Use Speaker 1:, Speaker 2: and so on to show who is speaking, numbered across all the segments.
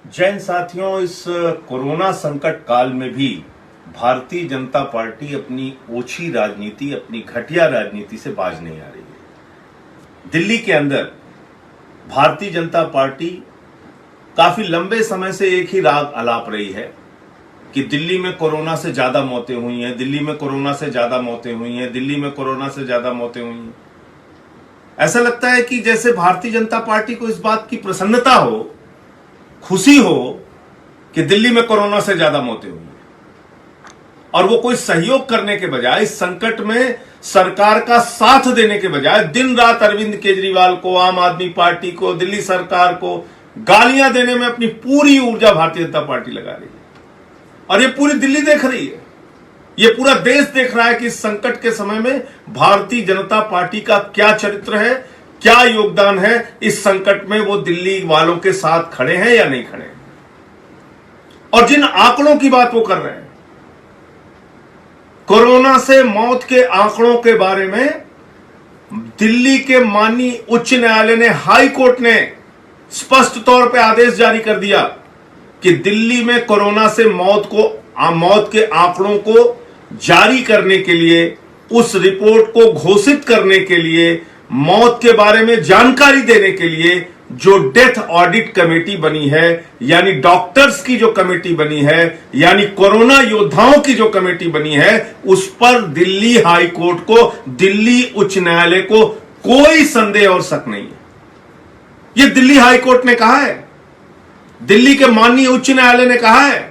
Speaker 1: जैन साथियों, इस कोरोना संकट काल में भी भारतीय जनता पार्टी अपनी ओछी राजनीति, अपनी घटिया राजनीति से बाज नहीं आ रही है। दिल्ली के अंदर भारतीय जनता पार्टी काफी लंबे समय से एक ही राग अलाप रही है कि दिल्ली में कोरोना से ज्यादा मौतें हुई हैं, दिल्ली में कोरोना से ज्यादा मौतें हुई हैं, दिल्ली में कोरोना से ज्यादा मौतें हुई हैं। ऐसा लगता है कि जैसे भारतीय जनता पार्टी को इस बात की प्रसन्नता हो, खुशी हो कि दिल्ली में कोरोना से ज्यादा मौतें हुई हैं, और वो कोई सहयोग करने के बजाय, इस संकट में सरकार का साथ देने के बजाय दिन रात अरविंद केजरीवाल को, आम आदमी पार्टी को, दिल्ली सरकार को गालियां देने में अपनी पूरी ऊर्जा भारतीय जनता पार्टी लगा रही है। और ये पूरी दिल्ली देख रही है, ये पूरा देश देख रहा है कि इस संकट के समय में भारतीय जनता पार्टी का क्या चरित्र है, क्या योगदान है। इस संकट में वो दिल्ली वालों के साथ खड़े हैं या नहीं खड़े हैं। और जिन आंकड़ों की बात वो कर रहे हैं, कोरोना से मौत के आंकड़ों के बारे में दिल्ली के माननीय उच्च न्यायालय ने, हाई कोर्ट ने स्पष्ट तौर पे आदेश जारी कर दिया कि दिल्ली में कोरोना से मौत के आंकड़ों को जारी करने के लिए, उस रिपोर्ट को घोषित करने के लिए, मौत के बारे में जानकारी देने के लिए जो डेथ ऑडिट कमेटी बनी है, यानी डॉक्टर्स की जो कमेटी बनी है, यानी कोरोना योद्धाओं की जो कमेटी बनी है, उस पर दिल्ली हाई कोर्ट को, दिल्ली उच्च न्यायालय को कोई संदेह और शक नहीं है। यह दिल्ली हाई कोर्ट ने कहा है, दिल्ली के माननीय उच्च न्यायालय ने कहा है।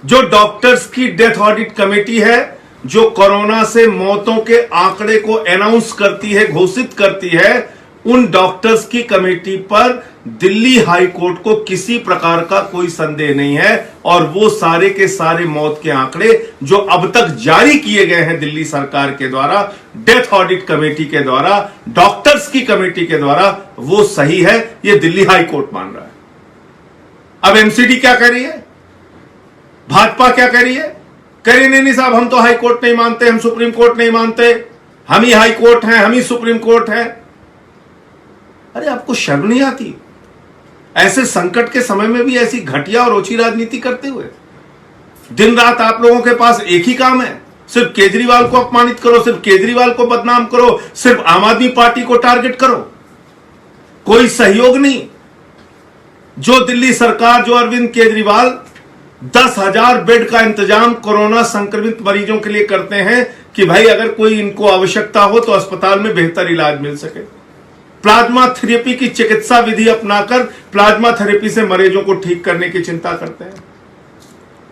Speaker 1: जो डॉक्टर्स की डेथ ऑडिट कमेटी है, जो कोरोना से मौतों के आंकड़े को अनाउंस करती है, घोषित करती है, उन डॉक्टर्स की कमेटी पर दिल्ली हाई कोर्ट को किसी प्रकार का कोई संदेह नहीं है। और वो सारे के सारे मौत के आंकड़े जो अब तक जारी किए गए हैं दिल्ली सरकार के द्वारा, डेथ ऑडिट कमेटी के द्वारा, डॉक्टर्स की कमेटी के द्वारा, वो सही है, ये दिल्ली हाई कोर्ट मान रहा है। अब एमसीडी क्या कह रही है, भाजपा क्या कह रही है? कह रही नहीं साहब, हम तो हाई कोर्ट नहीं मानते, हम सुप्रीम कोर्ट नहीं मानते, हम ही हाई कोर्ट हैं, हम ही सुप्रीम कोर्ट हैं। अरे आपको शर्म नहीं आती ऐसे संकट के समय में भी ऐसी घटिया और ओछी राजनीति करते हुए? दिन रात आप लोगों के पास एक ही काम है, सिर्फ केजरीवाल को अपमानित करो, सिर्फ केजरीवाल को बदनाम करो, सिर्फ आम आदमी पार्टी को टारगेट करो, कोई सहयोग नहीं। जो दिल्ली सरकार, जो अरविंद केजरीवाल 10,000 बेड का इंतजाम कोरोना संक्रमित मरीजों के लिए करते हैं कि भाई अगर कोई इनको आवश्यकता हो तो अस्पताल में बेहतर इलाज मिल सके। प्लाज्मा थेरेपी की चिकित्सा विधि अपनाकर प्लाज्मा थेरेपी से मरीजों को ठीक करने की चिंता करते हैं।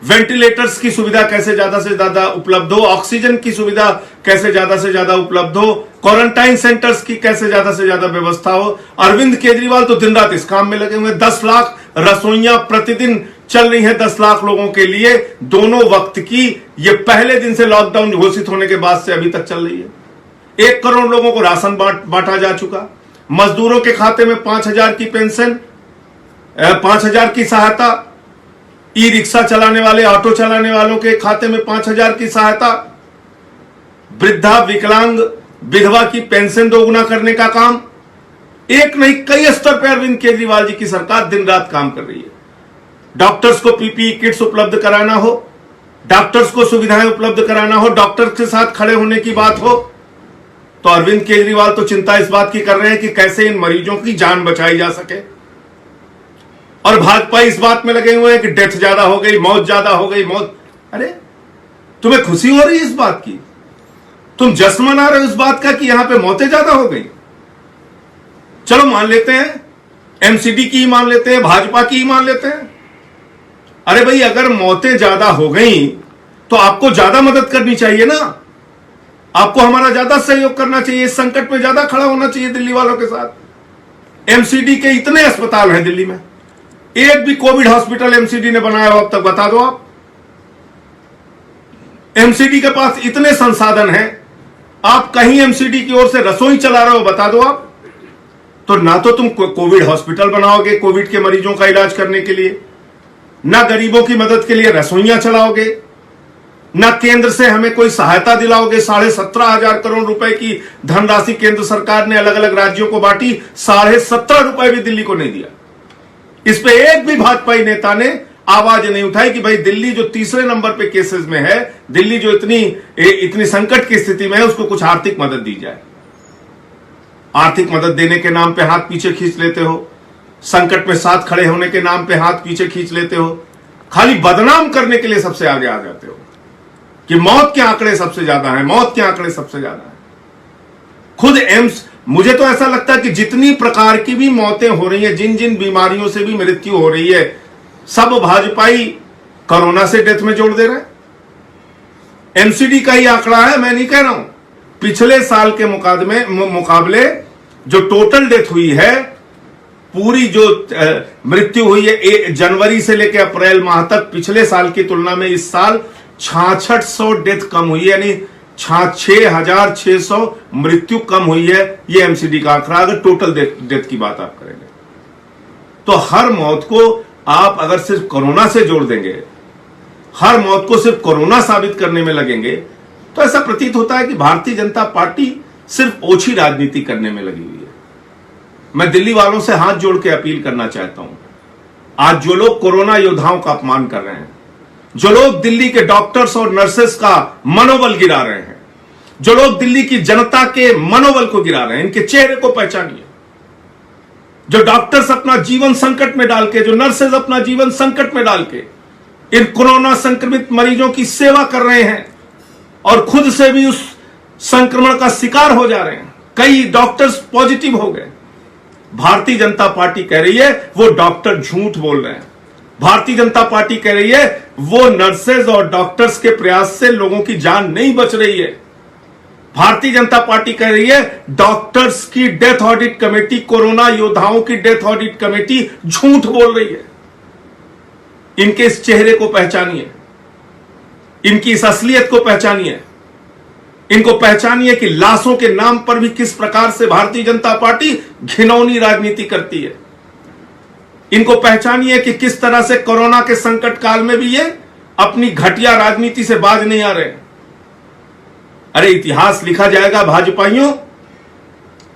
Speaker 1: वेंटिलेटर्स की सुविधा कैसे ज्यादा से ज्यादा उपलब्ध हो, ऑक्सीजन की सुविधा कैसे ज्यादा से ज्यादा उपलब्ध हो, क्वारंटाइन सेंटर्स की कैसे ज्यादा से ज्यादा व्यवस्था हो। अरविंद केजरीवाल तो दिन रात इस काम में लगे हुए। 10 लाख रसोइयां प्रतिदिन चल रही है 10 लाख लोगों के लिए, दोनों वक्त की। ये पहले दिन से लॉकडाउन घोषित होने के बाद से अभी तक चल रही है। 1 करोड़ लोगों को राशन बांटा जा चुका। मजदूरों के खाते में 5,000 की पेंशन, 5,000 की सहायता, ई रिक्शा चलाने वाले, ऑटो चलाने वालों के खाते में 5,000 की सहायता, वृद्धा, विकलांग, विधवा की पेंशन दोगुना करने का काम। एक नहीं, कई स्तर पर अरविंद केजरीवाल जी की सरकार दिन रात काम कर रही है। डॉक्टर्स को पीपीई किट्स उपलब्ध कराना हो, डॉक्टर्स को सुविधाएं उपलब्ध कराना हो, डॉक्टर्स के साथ खड़े होने की बात हो, तो अरविंद केजरीवाल तो चिंता इस बात की कर रहे हैं कि कैसे इन मरीजों की जान बचाई जा सके। और भाजपा इस बात में लगे हुए हैं कि डेथ ज्यादा हो गई, मौत ज्यादा हो गई, मौत। अरे तुम्हें खुशी हो रही है इस बात की? तुम जश्न मना रहे हो इस बात का कि यहां पे मौतें ज्यादा हो गई? चलो मान लेते हैं, एमसीडी की ही मान लेते हैं, भाजपा की ही मान लेते हैं। अरे भाई, अगर मौतें ज्यादा हो गई तो आपको ज्यादा मदद करनी चाहिए ना, आपको हमारा ज्यादा सहयोग करना चाहिए, इस संकट में ज्यादा खड़ा होना चाहिए दिल्ली वालों के साथ। एमसीडी के इतने अस्पताल हैं दिल्ली में, एक भी कोविड हॉस्पिटल एमसीडी ने बनाया हो अब तक बता दो आप। एमसीडी के पास इतने संसाधन हैं, आप कहीं एमसीडी की ओर से रसोई चला रहे हो बता दो आप। तो ना तो तुम कोविड हॉस्पिटल बनाओगे कोविड के मरीजों का इलाज करने के लिए, ना गरीबों की मदद के लिए रसोइयां चलाओगे, ना केंद्र से हमें कोई सहायता दिलाओगे। 17,500 करोड़ रुपए की धनराशि केंद्र सरकार ने अलग अलग राज्यों को बांटी, 17.5 रुपए भी दिल्ली को नहीं दिया। इस पे एक भी भाजपाई नेता ने आवाज नहीं उठाई कि भाई दिल्ली जो तीसरे नंबर पे केसेस में है, दिल्ली जो इतनी संकट की स्थिति में है, उसको कुछ आर्थिक मदद दी जाए। आर्थिक मदद देने के नाम पे हाथ पीछे खींच लेते हो, संकट में साथ खड़े होने के नाम पे हाथ पीछे खींच लेते हो, खाली बदनाम करने के लिए सबसे आगे आ जाते हो कि मौत के आंकड़े सबसे ज्यादा हैं, मौत के आंकड़े सबसे ज्यादा हैं। खुद एम्स, मुझे तो ऐसा लगता है कि जितनी प्रकार की भी मौतें हो रही हैं, जिन जिन बीमारियों से भी मृत्यु हो रही है, सब भाजपाई कोरोना से डेथ में जोड़ दे रहे हैं। एमसीडी का ही आंकड़ा है, मैं नहीं कह रहा हूं। पिछले साल के मुकाबले जो टोटल डेथ हुई है, पूरी जो मृत्यु हुई है जनवरी से लेकर अप्रैल माह तक, पिछले साल की तुलना में इस साल 6600 डेथ कम हुई है, यानी 6600 मृत्यु कम हुई है। ये एमसीडी का आंकड़ा, अगर टोटल डेथ की बात आप करेंगे तो हर मौत को आप अगर सिर्फ कोरोना से जोड़ देंगे, हर मौत को सिर्फ कोरोना साबित करने में लगेंगे, तो ऐसा प्रतीत होता है कि भारतीय जनता पार्टी सिर्फ ओछी राजनीति करने में लगी हुई है। मैं दिल्ली वालों से हाथ जोड़ के अपील करना चाहता हूं, आज जो लोग कोरोना योद्धाओं का अपमान कर रहे हैं, जो लोग दिल्ली के डॉक्टर्स और नर्सेस का मनोबल गिरा रहे हैं, जो लोग दिल्ली की जनता के मनोबल को गिरा रहे हैं, इनके चेहरे को पहचानिए। जो डॉक्टर्स अपना जीवन संकट में डाल के, जो नर्सेज अपना जीवन संकट में डाल के इन कोरोना संक्रमित मरीजों की सेवा कर रहे हैं और खुद से भी उस संक्रमण का शिकार हो जा रहे हैं। कई डॉक्टर्स पॉजिटिव हो गए। भारतीय जनता पार्टी कह रही है वो डॉक्टर झूठ बोल रहे हैं। भारतीय जनता पार्टी कह रही है वो नर्सेज और डॉक्टर्स के प्रयास से लोगों की जान नहीं बच रही है। भारतीय जनता पार्टी कह रही है डॉक्टर्स की डेथ ऑडिट कमेटी, कोरोना योद्धाओं की डेथ ऑडिट कमेटी झूठ बोल रही है। इनके इस चेहरे को पहचानिए, इनकी इस असलियत को पहचानिए, इनको पहचानिए कि लाशों के नाम पर भी किस प्रकार से भारतीय जनता पार्टी घिनौनी राजनीति करती है। इनको पहचानिए कि किस तरह से कोरोना के संकट काल में भी ये अपनी घटिया राजनीति से बाज नहीं आ रहे। अरे इतिहास लिखा जाएगा भाजपाइयों,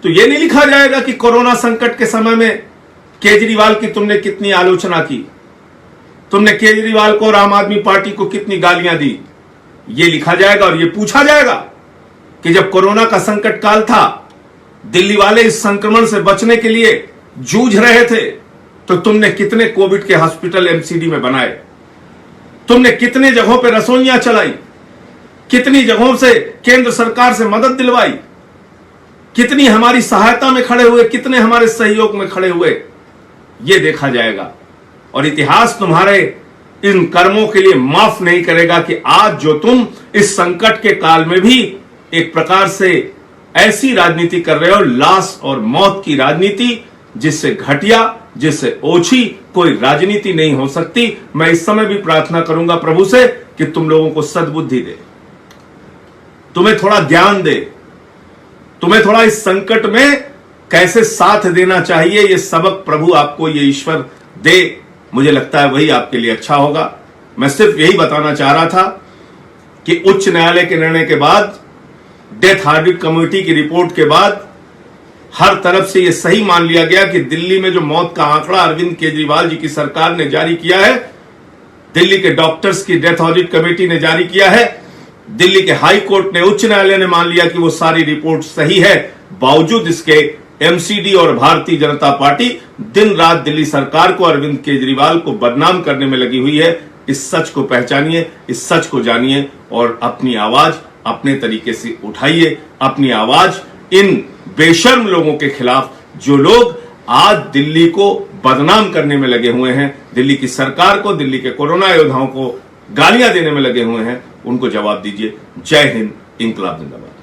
Speaker 1: तो ये नहीं लिखा जाएगा कि कोरोना संकट के समय में केजरीवाल की तुमने कितनी आलोचना की, तुमने केजरीवाल को और आम आदमी पार्टी को कितनी गालियां दी। ये लिखा जाएगा और ये पूछा जाएगा कि जब कोरोना का संकट काल था, दिल्ली वाले इस संक्रमण से बचने के लिए जूझ रहे थे, तो तुमने कितने कोविड के हॉस्पिटल एमसीडी में बनाए, तुमने कितने जगहों पर रसोइयां चलाई, कितनी जगहों से केंद्र सरकार से मदद दिलवाई, कितनी हमारी सहायता में खड़े हुए, कितने हमारे सहयोग में खड़े हुए, यह देखा जाएगा। और इतिहास तुम्हारे इन कर्मों के लिए माफ नहीं करेगा कि आज जो तुम इस संकट के काल में भी एक प्रकार से ऐसी राजनीति कर रहे हो, लाश और मौत की राजनीति, जिससे घटिया, जिससे ओछी कोई राजनीति नहीं हो सकती। मैं इस समय भी प्रार्थना करूंगा प्रभु से कि तुम लोगों को सद्बुद्धि दे, तुम्हें थोड़ा ज्ञान दे, तुम्हें थोड़ा इस संकट में कैसे साथ देना चाहिए, यह सबक प्रभु आपको, ये ईश्वर दे। मुझे लगता है वही आपके लिए अच्छा होगा। मैं सिर्फ यही बताना चाह रहा था कि उच्च न्यायालय के निर्णय के बाद, डेथ ऑडिट कमेटी की रिपोर्ट के बाद हर तरफ से यह सही मान लिया गया कि दिल्ली में जो मौत का आंकड़ा अरविंद केजरीवाल जी की सरकार ने जारी किया है, दिल्ली के डॉक्टर्स की डेथ ऑडिट कमेटी ने जारी किया है, दिल्ली के हाई कोर्ट ने, उच्च न्यायालय ने मान लिया कि वो सारी रिपोर्ट सही है। बावजूद इसके एमसीडी और भारतीय जनता पार्टी दिन रात दिल्ली सरकार को, अरविंद केजरीवाल को बदनाम करने में लगी हुई है। इस सच को पहचानिए, इस सच को जानिए और अपनी आवाज अपने तरीके से उठाइए। अपनी आवाज इन बेशर्म लोगों के खिलाफ, जो लोग आज दिल्ली को बदनाम करने में लगे हुए हैं, दिल्ली की सरकार को, दिल्ली के कोरोना योद्धाओं को गालियां देने में लगे हुए हैं, उनको जवाब दीजिए। जय हिंद, इंकलाब जिंदाबाद।